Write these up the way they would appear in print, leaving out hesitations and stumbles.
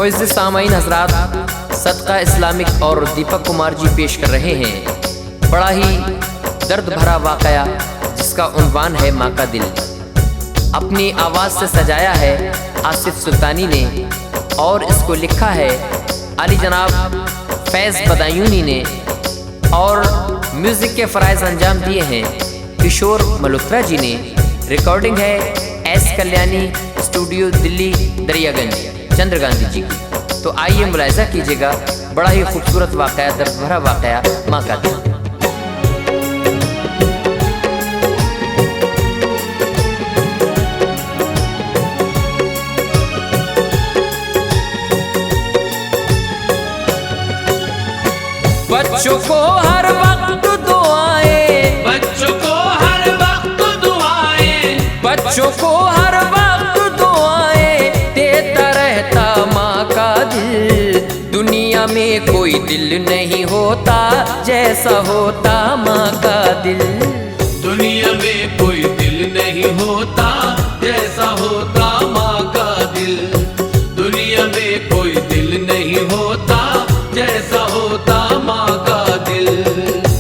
मुअज़्ज़िज़ सामाईन हज़रात, सदका इस्लामिक और दीपक कुमार जी पेश कर रहे हैं बड़ा ही दर्द भरा वाक़या जिसका उन्वान है माँ का दिल। अपनी आवाज़ से सजाया है आसिफ सुल्तानी ने और इसको लिखा है अली जनाब फैज़ बदायूनी ने और म्यूज़िक के फ़राइज़ अंजाम दिए हैं किशोर मल्होत्रा जी ने। रिकॉर्डिंग है एस कल्याणी स्टूडियो दिल्ली दरियागंज चंद्र गांधी जी की। तो आइए मुलाहिज़ा कीजिएगा बड़ा ही खूबसूरत वाक़या, दर्द भरा वाक़या माँ का दिल। बच्चों को हर वक्त दुआएं, बच्चों को हर वक्त दुआएं, बच्चों को हर वक्त दुआएं देता रहता माँ का दिल। दुनिया में कोई दिल नहीं होता जैसा होता माँ का दिल। दुनिया में कोई दिल नहीं होता जैसा होता माँ का दिल। दुनिया में कोई दिल नहीं होता जैसा होता माँ का दिल।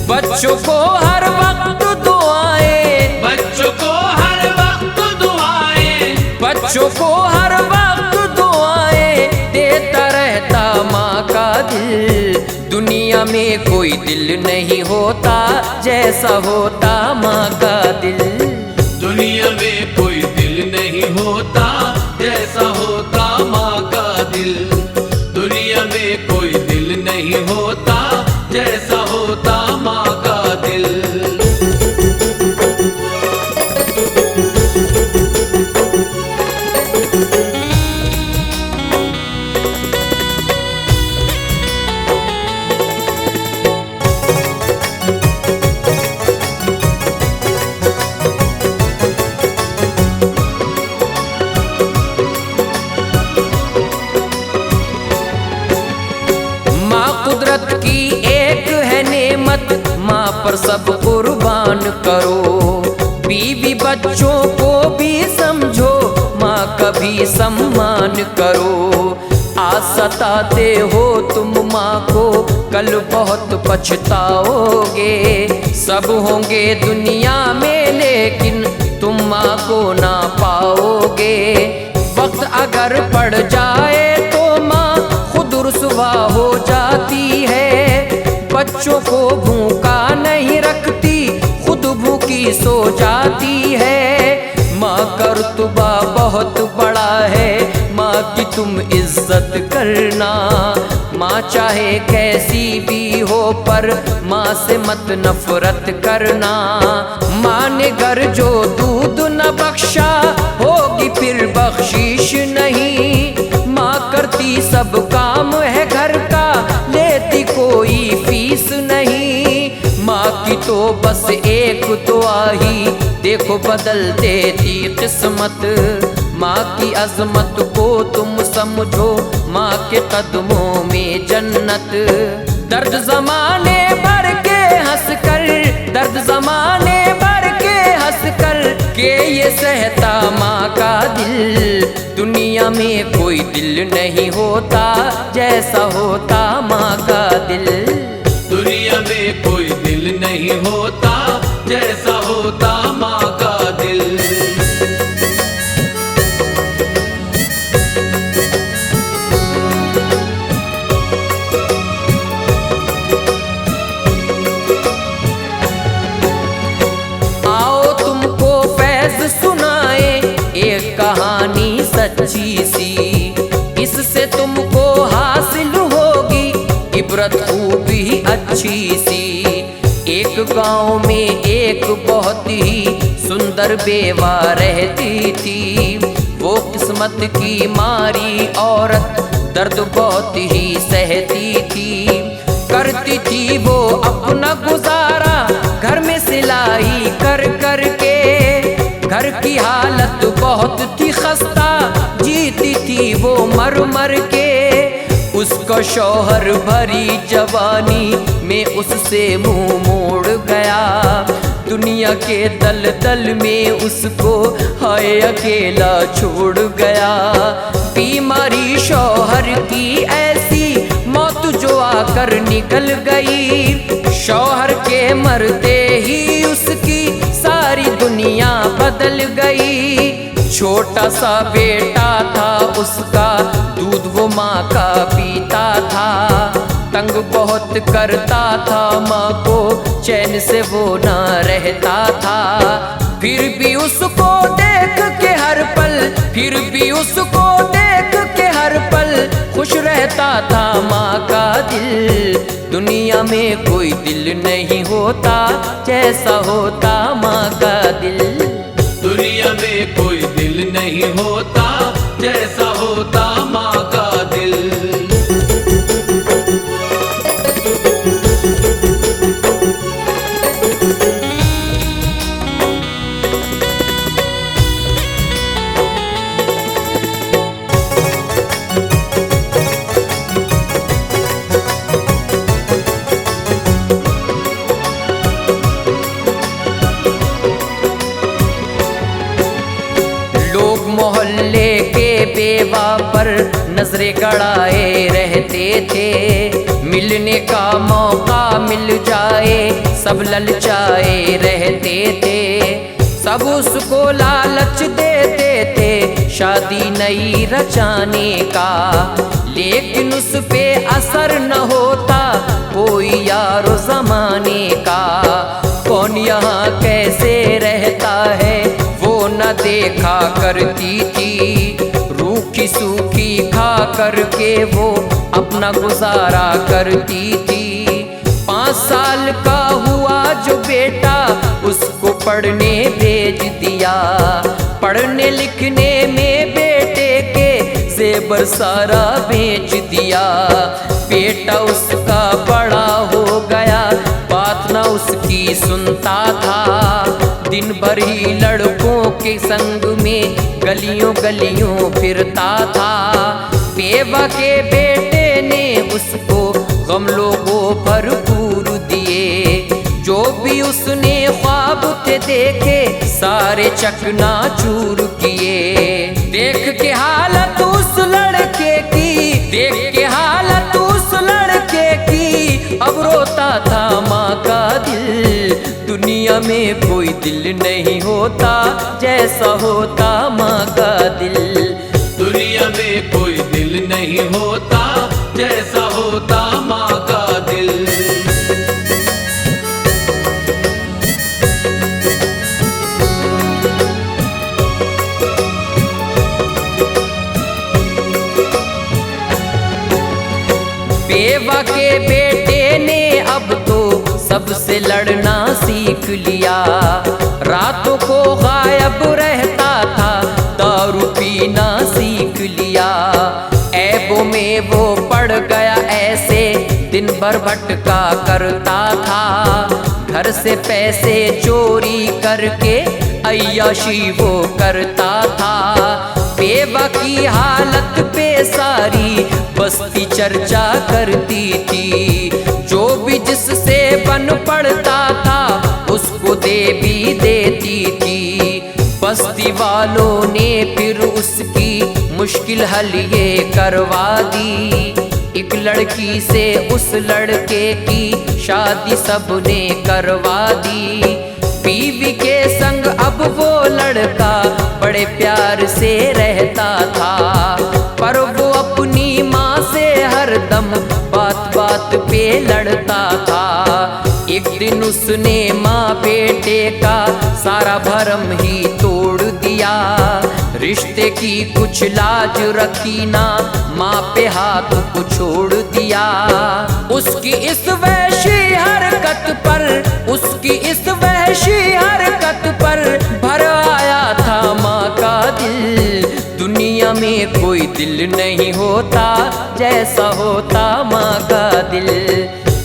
बच्चों को हर वक्त दुआएं, बच्चों को हर वक्त दुआएं, बच्चों को हर वक्त दुआएं देता रहता माँ का दिल। दुनिया में कोई दिल नहीं होता जैसा होता माँ का दिल। दुनिया में कोई दिल नहीं होता जैसा होता माँ का दिल। दुनिया में कोई दिल नहीं होता जैसा होता माँ का दिल। कुदरत की एक है नेमत, माँ पर सब कुर्बान करो। बीवी बच्चों को भी समझो, माँ का भी सम्मान करो। आज सताते हो तुम माँ को, कल बहुत पछताओगे। सब होंगे दुनिया में लेकिन तुम माँ को ना पाओगे। वक्त अगर पड़ जाए तो माँ खुद रुसवा हो जाती है। बच्चों को भूखा नहीं रखती, खुद भूखी सो जाती है। माँ का रुतबा बहुत बड़ा है, माँ की तुम इज्जत करना। माँ चाहे कैसी भी हो पर माँ से मत नफरत करना। माँ ने घर जो दूध न बख्शा होगी फिर बख्शीश नहीं। माँ करती सब काम है घर का, लेती कोई फीस नहीं। माँ की तो बस एक दुआ ही देखो बदल देती किस्मत। माँ की अजमत को तुम समझो, माँ के कदमों में जन्नत। दर्द ज़माने भर के हंस कर, दर्द ज़माने भर के हंस कर के ये सहता माँ का दिल। दुनिया में कोई दिल नहीं होता जैसा होता माँ का दिल। दुनिया में कोई दिल नहीं होता जैसा होता माँ का दिल। कहानी सच्ची सी, इससे तुमको हासिल होगी इबरत खूब ही अच्छी सी। एक गांव में एक बहुत ही सुंदर बेवा रहती थी। वो किस्मत की मारी औरत दर्द बहुत ही सहती थी। करती थी वो अपना गुजारा घर में सिलाई कर कर के। घर की हालत बहुत थी खस्ता, जीती थी वो मर मर के। उसका शौहर भरी जवानी में उससे मुंह मोड़ गया। दुनिया के दलदल में उसको हाय अकेला छोड़ गया। बीमारी शौहर की ऐसी मौत जो आकर निकल गई। शौहर के मरते ही उसकी सारी दुनिया बदल गई। छोटा सा बेटा था उसका, दूध वो माँ का पीता था। तंग बहुत करता था माँ को, चैन से वो ना रहता था। फिर भी उसको देख के हर पल, फिर भी उसको देख के हर पल खुश रहता था माँ का दिल। दुनिया में कोई दिल नहीं होता जैसा होता माँ का दिल। दुनिया में कोई दिल नहीं होता जैसा होता माँ का दिल। मोहल्ले के बेवा पर नजरें गड़ाए रहते थे। मिलने का मौका मिल जाए सब ललचाए रहते थे। सब उसको लालच देते थे शादी नई रचाने का, लेकिन उस पे असर न होता कोई यारो जमाने का। कौन यहाँ कैसे रहता है वो न देखा करती थी। रूखी सूखी खा करके वो अपना गुजारा करती थी। 5 साल का हुआ जो बेटा उसको पढ़ने भेज दिया। पढ़ने लिखने में बेटे के जेवर सारा बेच दिया। बेटा उसका बड़ा हो गया, बात न उसकी सुनता था। दिन भर ही लड़कों के संग में गलियों गलियों फिरता था। बेवा के बेटे ने उसको गमलों को भरपूर दिए। जो भी उसने ख्वाब थे देखे सारे चकनाचूर किए। देख के हालत उस लड़के की, देख के हालत उस लड़के की, अब रोता था माँ का दिल। दुनिया में कोई दिल नहीं होता जैसा होता माँ का दिल। दुनिया में कोई दिल नहीं होता जैसा होता माँ का दिल। बेवा के बेटे ने अब तो सबसे लड़ना सीख लिया। रातों को गायब रहता था, दारू पीना सीख लिया। ऐबों में वो पड़ गया ऐसे, दिन भर भटका करता था। घर से पैसे चोरी करके अय्याशी वो करता था। बेवा की हालत पे सारी बस्ती चर्चा करती थी। जो भी जिससे बन पड़ता था उसको दे भी देती थी। बस्ती वालों ने फिर उसकी मुश्किल हल ये करवा दी। एक लड़की से उस लड़के की शादी सबने करवा दी। बीवी के संग अब वो लड़का बड़े प्यार से रहता था। पर वो अपनी माँ से हरदम बात बात पे लड़ता था। एक दिन उसने माँ बेटे का सारा भरम ही तोड़ दिया। रिश्ते की कुछ लाज रखी ना, माँ पे हाथ को छोड़ दिया। उसकी इस वैशी हरकत पर, उसकी इस वैशी हरकत पर भर आया था माँ का दिल। दुनिया में कोई दिल नहीं होता जैसा होता माँ का दिल।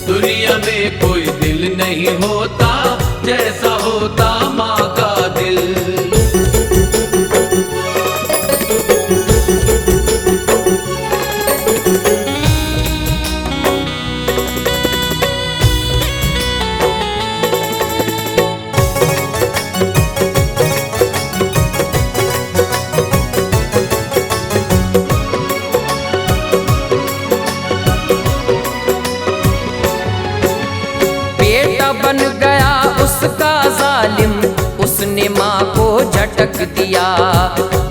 दुनिया में कोई दिल नहीं होता जैसा होता माँ का दिल। झटक दिया।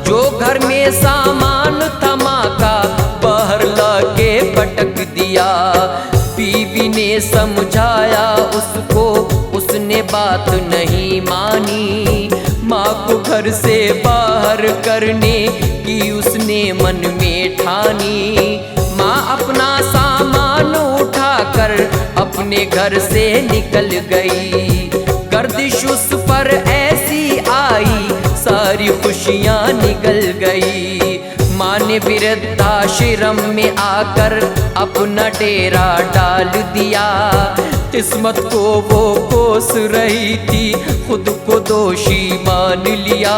जो घर में सामान था माँ का बाहर लाके पटक दिया। बीवी ने समझाया उसको, उसने बात नहीं मानी। माँ को घर से बाहर करने की उसने मन में ठानी। माँ अपना सामान उठाकर अपने घर से निकल गई। गर्दिश उस पर ऐसी आई सारी खुशियाँ निकल गई। माँ ने वृद्धाश्रम में आकर अपना डेरा डाल दिया। किस्मत को वो कोस रही थी, खुद को दोषी मान लिया।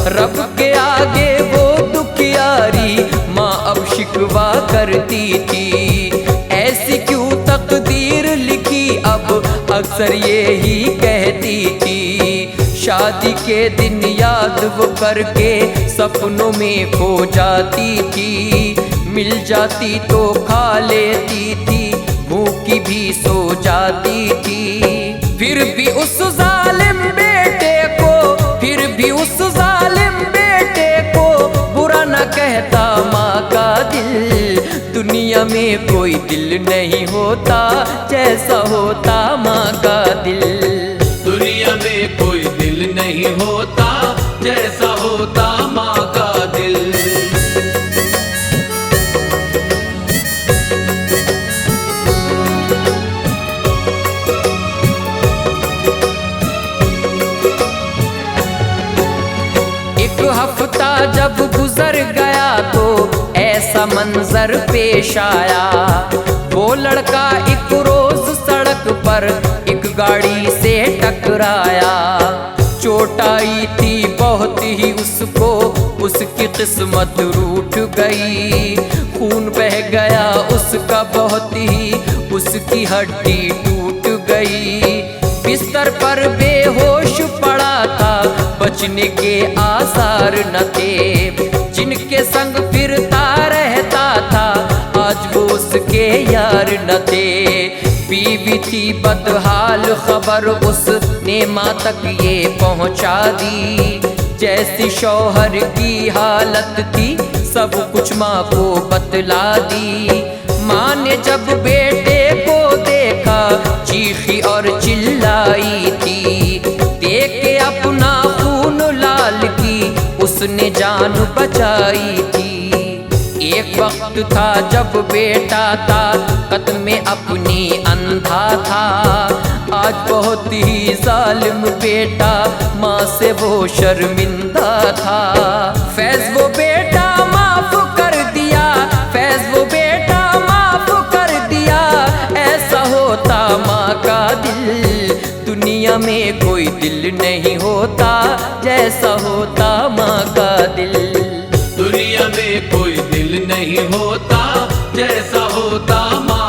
रब के आगे वो दुखियारी माँ अब शिकवा करती थी। ऐसी क्यों तकदीर लिखी अब अक्सर ये ही कहती थी। शादी के दिन याद वो करके सपनों में खो जाती थी। मिल जाती तो खा लेती थी, भूखी भी सो जाती थी। फिर भी उस जालिम बेटे को, फिर भी उस जालिम बेटे को बुरा न कहता माँ का दिल। दुनिया में कोई दिल नहीं होता जैसा होता माँ का दिल। दुनिया में कोई दिल नहीं होता जैसा होता माँ का दिल। एक हफ्ता जब गुजर गया तो ऐसा मंजर पेश आया। वो लड़का एक रोज सड़क पर एक गाड़ी से टकराया। चोट आई थी बहुत ही उसको, उसकी किस्मत रूठ गई। खून बह गया उसका बहुत ही, उसकी हड्डी टूट गई। बिस्तर पर बेहोश पड़ा था, बचने के आसार न थे। जिनके संग फिरता रहता था आज वो उसके यार न थे। बीवी थी बदहाल, खबर उसने माँ तक ये पहुँचा दी। जैसी शौहर की हालत थी सब कुछ माँ को बतला दी। माँ ने जब बेटे को देखा चीखी और चिल्लाई थी। देख के अपना खून लाल की उसने जान बचाई थी। एक वक्त था जब बेटा था कत्ल में अपनी अंधा था। आज बहुत ही जालिम बेटा माँ से वो शर्मिंदा था। फैज वो बेटा माफ कर दिया, फैज वो बेटा माफ कर दिया। ऐसा होता माँ का दिल। दुनिया में कोई दिल नहीं होता जैसा होता माँ का दिल। दुनिया में कोई दिल नहीं होता जैसा होता माँ